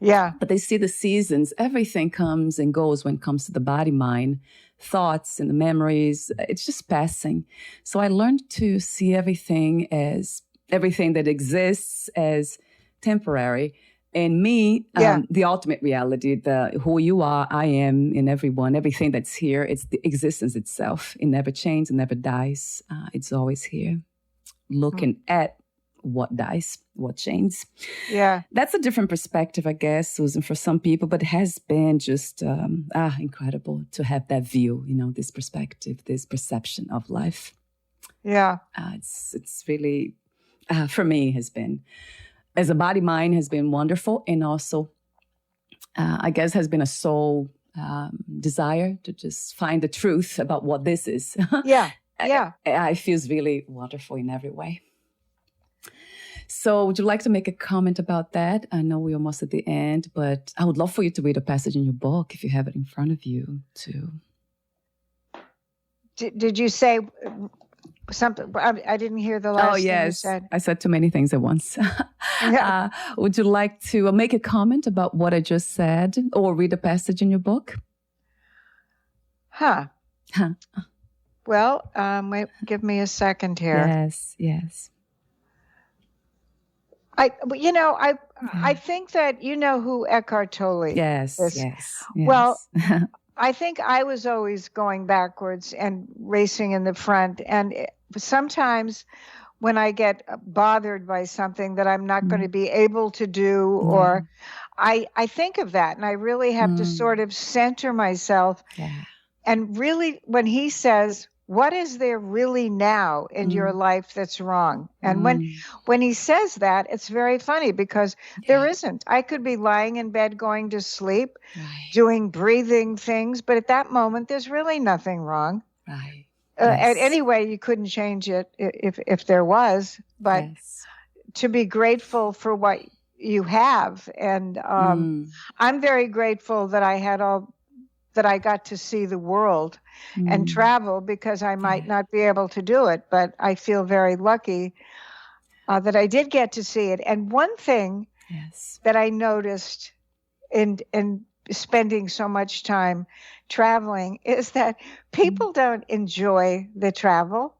Yeah. But they see the seasons. Everything comes and goes when it comes to the body, mind, thoughts and the memories. It's just passing. So I learned to see everything that exists as temporary. And me, the ultimate reality, who you are, I am, and everyone, everything that's here, it's the existence itself. It never changes, it never dies. It's always here, looking at what dies, what changes. Yeah. That's a different perspective, I guess, Susan, for some people, but it has been just incredible to have that view, this perspective, this perception of life. Yeah. It's really, for me, has been, as a body, mind has been wonderful. And also, I guess, has been a soul desire to just find the truth about what this is. Yeah. Yeah. I feels really wonderful in every way. So would you like to make a comment about that? I know we're almost at the end, but I would love for you to read a passage in your book if you have it in front of you too. Did you say something? I didn't hear the last thing you said. I said too many things at once. Yeah. Would you like to make a comment about what I just said, or read a passage in your book? Huh. Well, give me a second here. Yes. I think that you know who Eckhart Tolle is. Yes. Well, I think I was always going backwards and racing in the front. And sometimes when I get bothered by something that I'm not going to be able to do, or I think of that, and I really have to sort of center myself. Yeah. And really, when he says, what is there really now in your life that's wrong? And when he says that, it's very funny because there isn't. I could be lying in bed going to sleep, doing breathing things, but at that moment, there's really nothing wrong. Right. Anyway, you couldn't change it if there was, but to be grateful for what you have. And I'm very grateful that I got to see the world and travel, because I might not be able to do it, but I feel very lucky that I did get to see it. And one thing that I noticed in spending so much time traveling is that people don't enjoy the travel.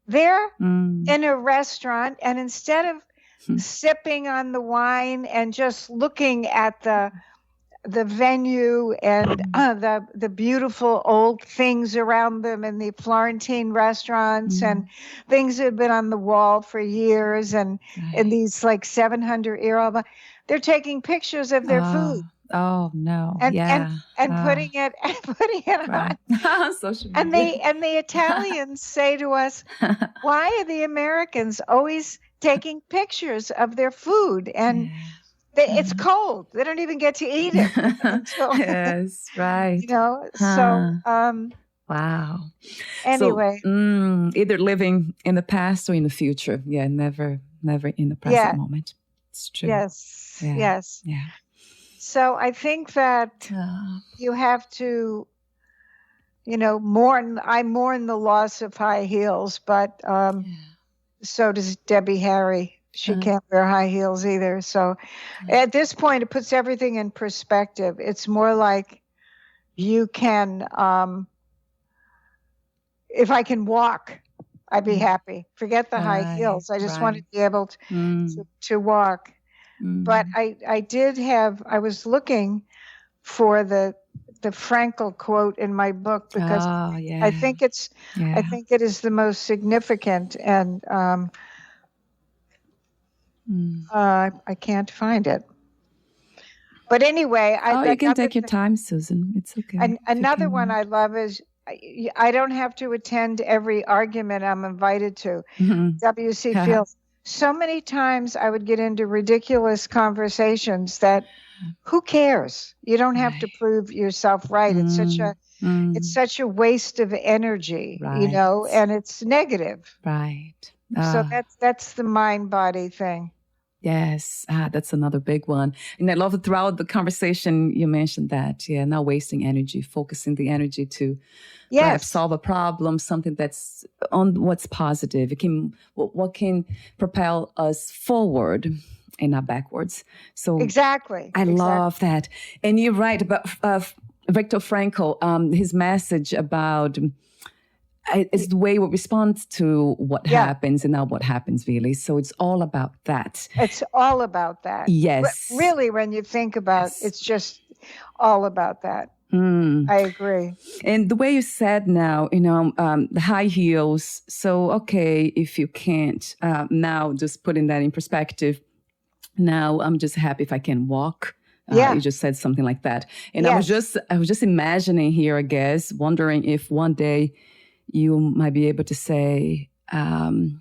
They're in a restaurant, and instead of sipping on the wine and just looking at the venue and the beautiful old things around them, and the Florentine restaurants and things that have been on the wall for years, and in these like 700-year-old, they're taking pictures of their food. Oh no! And putting it on social media. And the Italians say to us, "Why are the Americans always taking pictures of their food?" And it's cold. They don't even get to eat it until, yes, right. So wow. Anyway, so, either living in the past or in the future. Yeah, never in the present moment. It's true. Yes. Yeah. So I think that you have to, mourn. I mourn the loss of high heels, but so does Debbie Harry. She can't wear high heels either. So at this point, it puts everything in perspective. It's more like you can, if I can walk, I'd be happy. Forget the high heels. I just want to be able to walk. But I was looking for the Frankel quote in my book, because I think it is the most significant, and I can't find it. But anyway, you can take your time, Susan. It's okay. And another one I love is, I don't have to attend every argument I'm invited to. W.C. Fields. So many times I would get into ridiculous conversations that who cares? You don't have to Right. prove yourself right. It's such a waste of energy, Right. and it's negative. Right. So that's the mind body thing. Yes, that's another big one. And I love that throughout the conversation you mentioned that. Yeah, not wasting energy, focusing the energy to perhaps Yes, solve a problem, something that's on what's positive. It can what can propel us forward and not backwards. So exactly. I love that. And you're right about Viktor Frankl, his message about it's the way we respond to what happens and not what happens really. So it's all about that. It's all about that. Yes. Really, when you think about it's just all about that. I agree. And the way you said now, the high heels. So, okay, if you can't, now just putting that in perspective, now I'm just happy if I can walk. You just said something like that. And I was just imagining here, I guess, wondering if one day you might be able to say, being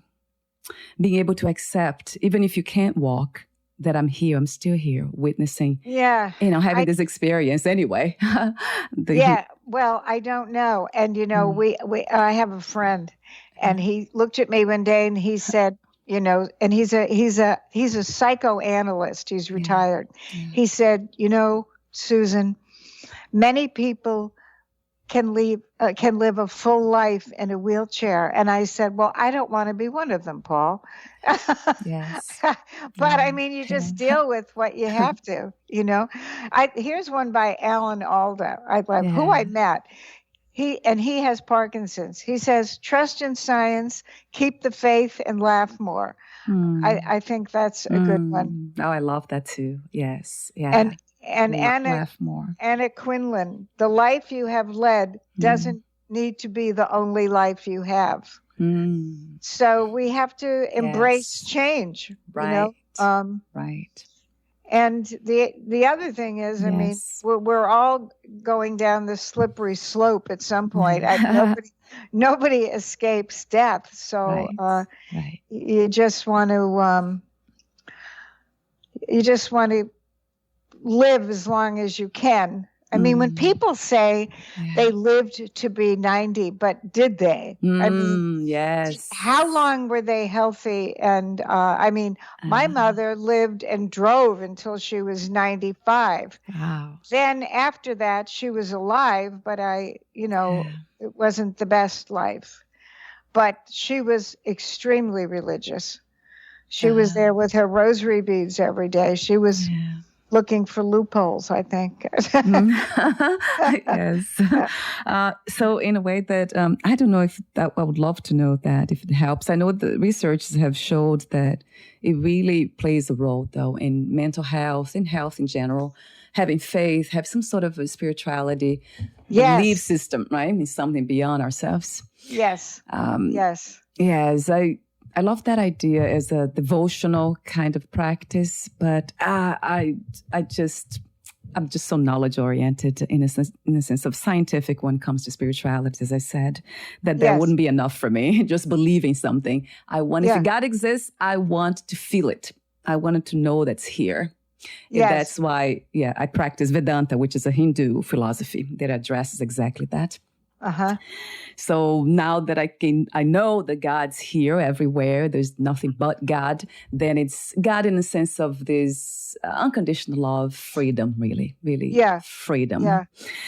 able to accept, even if you can't walk, that I'm here, I'm still here, witnessing, having this experience anyway. Well, I don't know. And, I have a friend and he looked at me one day and he said, and he's a psychoanalyst. He's retired. He said, Susan, many people can live a full life in a wheelchair. And I said, well, I don't want to be one of them, Paul. Yes. But I mean, you just deal with what you have to, Here's one by Alan Alda, who I met. He has Parkinson's. He says, trust in science, keep the faith, and laugh more. I think that's a good one. Oh, I love that too. Yes. Yeah. And laugh more. Anna Quinlan, the life you have led doesn't need to be the only life you have. So we have to embrace change. Right. Right. And the other thing is, I mean, we're all going down this slippery slope at some point. Nobody escapes death. So you just want to live as long as you can. I mean, when people say they lived to be 90, but did they? I mean, how long were they healthy? And my mother lived and drove until she was 95. Wow. Then after that, she was alive, but it wasn't the best life. But she was extremely religious. She was there with her rosary beads every day. She was looking for loopholes, I think. Yes. So in a way that, I don't know if that, I would love to know that if it helps. I know the researchers have showed that it really plays a role though in mental health and health in general, having faith, have some sort of a spirituality, belief system, right? I mean, something beyond ourselves. Yes. Yes. I love that idea as a devotional kind of practice, but I'm just so knowledge oriented in a sense of scientific when it comes to spirituality, as I said, that wouldn't be enough for me. Just believing something. If God exists, I want to feel it. I wanted to know that's here. Yes. And that's why, I practice Vedanta, which is a Hindu philosophy that addresses exactly that. So now that I know that God's here everywhere, there's nothing but God, then it's God in the sense of this unconditional love, freedom, really, freedom.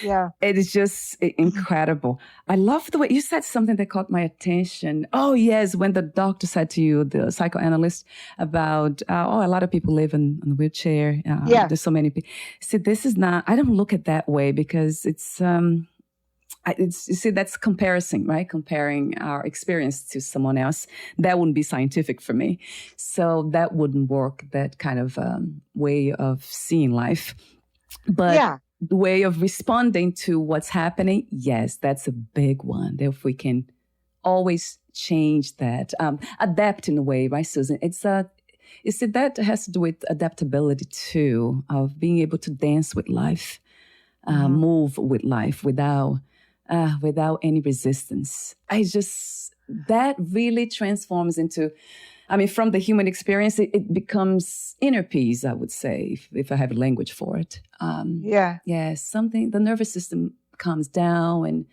Yeah. It is just incredible. I love the way you said something that caught my attention. Oh, yes, when the doctor said to you, the psychoanalyst, about, a lot of people live in a wheelchair. There's so many people. See, I don't look at that way because it's, you see, that's comparison, right? Comparing our experience to someone else. That wouldn't be scientific for me. So that wouldn't work, that kind of way of seeing life. But the way of responding to what's happening, yes, that's a big one. If we can always change that, adapt in a way, right, Susan? You see, that has to do with adaptability too, of being able to dance with life, move with life without any resistance. That really transforms into I mean, from the human experience, it becomes inner peace, I would say, if I have a language for it. Yeah, something, the nervous system calms down and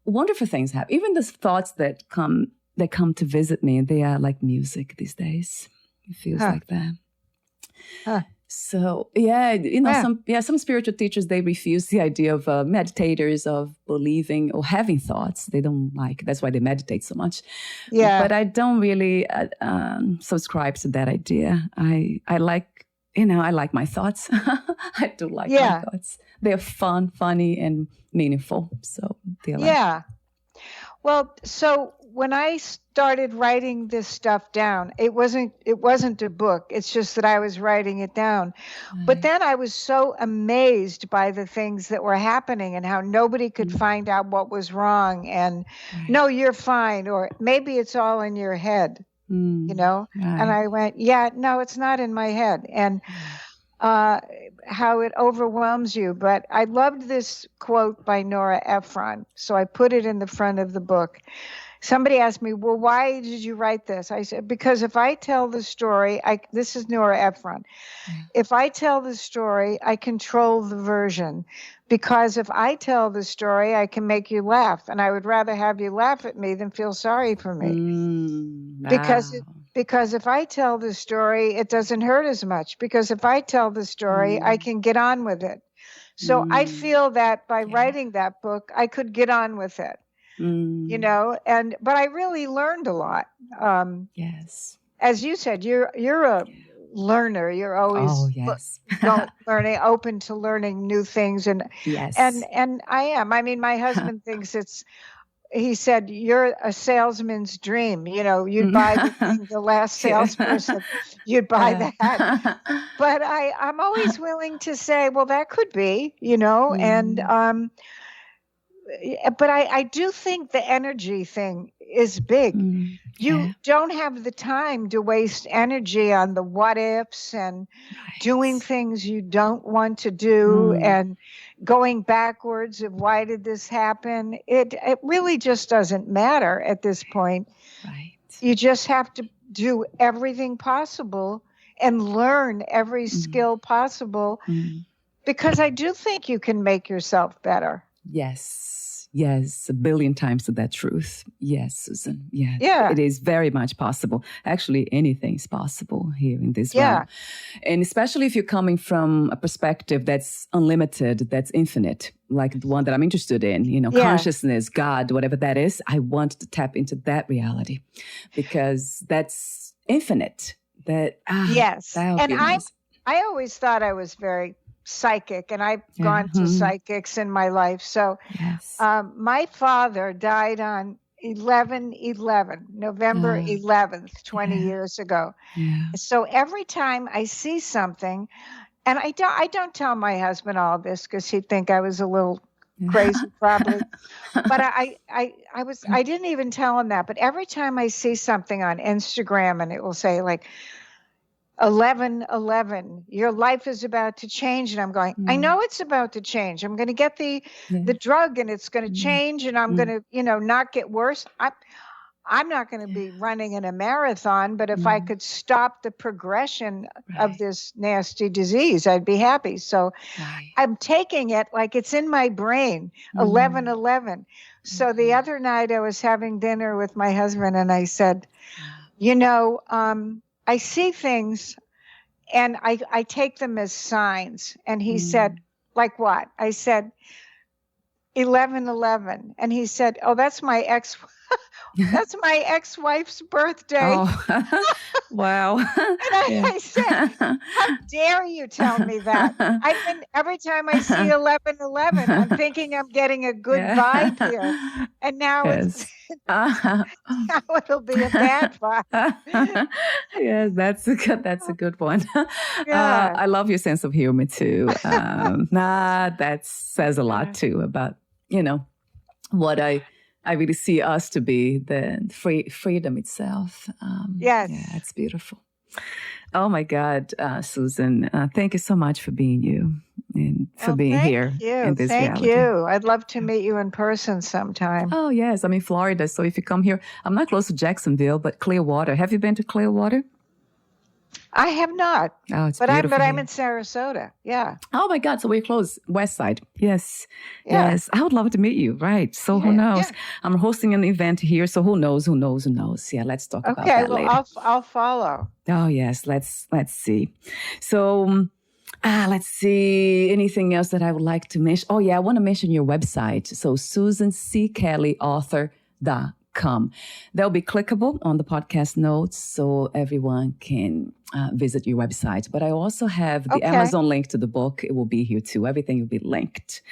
wonderful things happen. Even the thoughts that come to visit me, they are like music these days. It feels like that. So, some spiritual teachers, they refuse the idea of meditators, of believing or having thoughts. They don't like, that's why they meditate so much. Yeah. But I don't really subscribe to that idea. I like my thoughts. I do like my thoughts. They're fun, funny, and meaningful. So, Well, so when I started writing this stuff down, it wasn't a book. It's just that I was writing it down. Right. But then I was so amazed by the things that were happening and how nobody could find out what was wrong. And no, you're fine. Or maybe it's all in your head, you know? Right. And I went, no, it's not in my head. And how it overwhelms you. But I loved this quote by Nora Ephron, so I put it in the front of the book. Somebody asked me, well, why did you write this? I said, because if I tell the story, this is Nora Ephron. If I tell the story, I control the version. Because if I tell the story, I can make you laugh. And I would rather have you laugh at me than feel sorry for me. Wow. Because if I tell the story, it doesn't hurt as much. Because if I tell the story, I can get on with it. So I feel that by writing that book, I could get on with it. You know, but I really learned a lot. Yes. As you said, you're a learner. You're always learning, open to learning new things. And I am. I mean, my husband thinks he said, you're a salesman's dream. You know, you'd buy the thing, the last salesperson, you'd buy that. But I'm always willing to say, well, that could be, you know, and but I do think the energy thing is big. You don't have the time to waste energy on the what ifs and doing things you don't want to do and going backwards of why did this happen. It really just doesn't matter at this point. Right. You just have to do everything possible and learn every skill possible because I do think you can make yourself better. Yes, a billion times to that truth. Yes, Susan. Yeah. It is very much possible. Actually, anything's possible here in this realm. And especially if you're coming from a perspective that's unlimited, that's infinite, like the one that I'm interested in, you know, consciousness, God, whatever that is. I want to tap into that reality because that's infinite. And I always thought I was very psychic, and I've gone to psychics in my life. So my father died on November 11th, 20 years ago. So every time I see something, and I don't tell my husband all this because he'd think I was a little crazy probably, but I didn't even tell him that. But every time I see something on Instagram and it will say like 11/11, your life is about to change. And I'm going, I know it's about to change. I'm going to get the drug and it's going to change and I'm going to, you know, not get worse. I'm not going to be running in a marathon, but if I could stop the progression of this nasty disease, I'd be happy. So I'm taking it like it's in my brain, 11/11. So the other night I was having dinner with my husband and I said, you know, I see things and I take them as signs. And he said, like what? I said, 11/11. And he said, oh, that's my ex-wife's birthday. Oh. Wow. And I said, how dare you tell me that? Every time I see 11/11, I'm thinking I'm getting a good vibe here. And now now it'll be a bad vibe. Yes, that's a good one. I love your sense of humor too. That says a lot too about, you know, what I really see us to be, the freedom itself. Yeah, it's beautiful. Oh my God, Susan, thank you so much for being you. and for being here in this reality. Thank you. I'd love to meet you in person sometime. Oh, yes. I'm in Florida. So if you come here, I'm not close to Jacksonville, but Clearwater. Have you been to Clearwater? I have not. Oh, it's but beautiful. I'm in Sarasota. Yeah. Oh my God. So we're close. West side. Yes. Yeah. Yes. I would love to meet you. Right. So who knows? Yeah. I'm hosting an event here. So who knows? Yeah. Let's talk about that later. Okay. Well, I'll follow. Oh, yes. Let's see. So, let's see. Anything else that I would like to mention? Oh, yeah. I want to mention your website. So SusanCKelleyAuthor.com. They'll be clickable on the podcast notes so everyone can visit your website. But I also have the Amazon link to the book. It will be here too. Everything will be linked.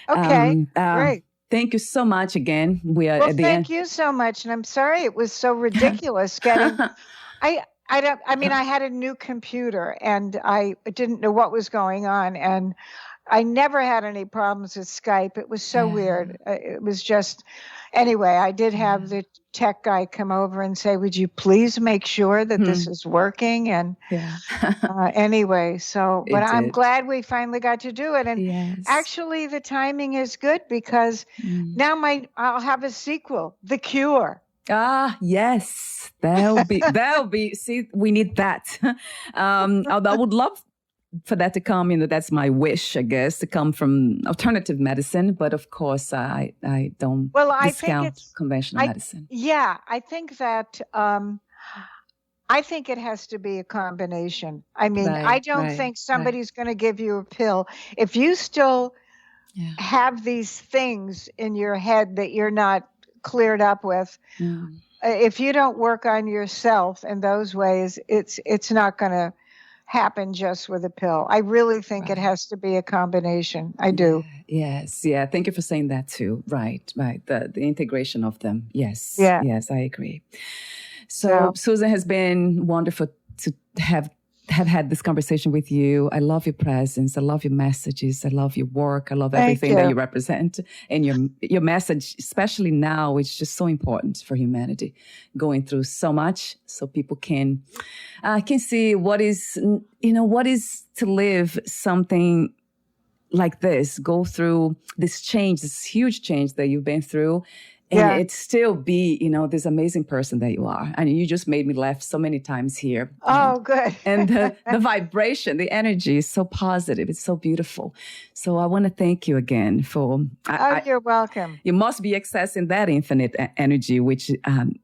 Okay, great. Thank you so much again. We are Well, at the end. thank you so much. And I'm sorry it was so ridiculous getting... I had a new computer and I didn't know what was going on. And I never had any problems with Skype. It was so weird. It was just... Anyway, I did have the tech guy come over and say, would you please make sure that this is working? And anyway, but I'm glad we finally got to do it. And actually the timing is good because now I'll have a sequel, The Cure. Ah, yes, that'll be, see, we need that. I would love for that to come, that's my wish, I guess, to come from alternative medicine. But of course, I don't discount conventional medicine. Yeah, I think that, I think it has to be a combination. I mean, I don't think somebody's going to give you a pill. If you still have these things in your head that you're not cleared up with, if you don't work on yourself in those ways, it's not going to happen just with a pill. I really think it has to be a combination. I do. Yes. Yeah. Thank you for saying that too. Right. The integration of them. Yes. Yeah. Yes, I agree. So Susan, has been wonderful to have had this conversation with you. I love your presence. I love your messages. I love your work. I love everything that you represent. And your message, especially now, is just so important for humanity, going through so much so people can see what is to live something like this, go through this change, this huge change that you've been through. And it still be, this amazing person that you are. And you just made me laugh so many times here. Oh, good. And the vibration, the energy is so positive. It's so beautiful. So I want to thank you again for... you're welcome. You must be accessing that infinite energy, which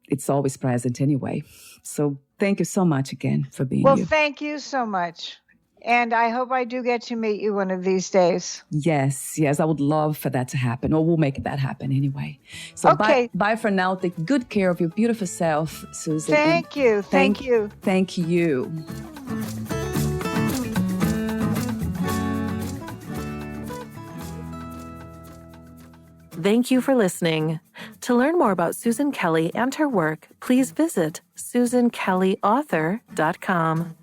it's always present anyway. So thank you so much again for being here. Well, thank you so much. And I hope I do get to meet you one of these days. Yes, I would love for that to happen, or we'll make that happen anyway. So bye for now. Take good care of your beautiful self, Susan. Thank you. Thank you. Thank you. Thank you for listening. To learn more about Susan Kelley and her work, please visit SusanKelleyAuthor.com.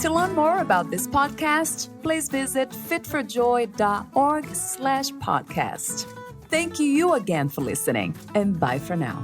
To learn more about this podcast, please visit fitforjoy.org/podcast. Thank you again for listening, and bye for now.